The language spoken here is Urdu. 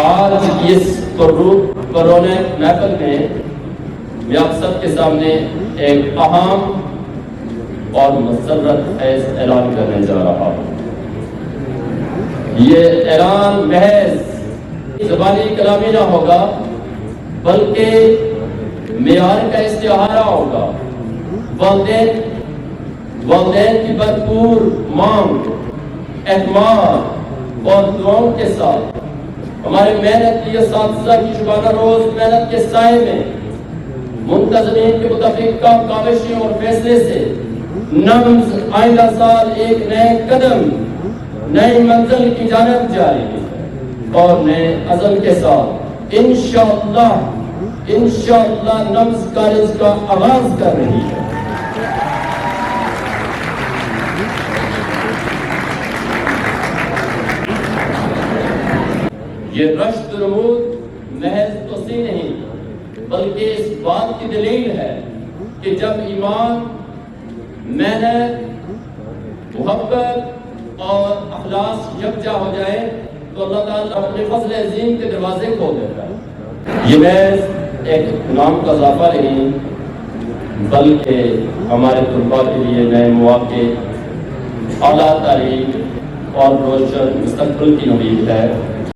آج اس کورونا محفل میں میں آپ سب کے سامنے ایک اہم اور مسرت خیز اعلان کرنے جا رہا ہوں۔ یہ اعلان محض زبانی کلامی نہ ہوگا بلکہ معیار کا استعارہ ہوگا۔ والدین کی بھرپور مانگ، اعتماد اور دعاؤں کے ساتھ ہمارے محنتی اساتذہ کی شبانہ روز محنت کے سائے میں منتظمین کے متفقہ کاوشوں اور فیصلے سے نمز آئندہ سال ایک نئے قدم، نئی منزل کی جانب جاری ہے اور نئے عزم کے ساتھ انشاءاللہ نمز کالج کا آغاز کر رہی ہے۔ یہ رشد نمود محض توسیع نہیں بلکہ اس بات کی دلیل ہے کہ جب ایمان، محنت، محبت اور اخلاص یکجا ہو جائے تو اللہ تعالیٰ اپنے فضل عظیم کے دروازے کھول دیتا ہے۔ یہ محض ایک نام کا اضافہ نہیں بلکہ ہمارے طلباء کے لیے نئے مواقع، اعلیٰ تعلیم اور روشن مستقبل کی امید ہے۔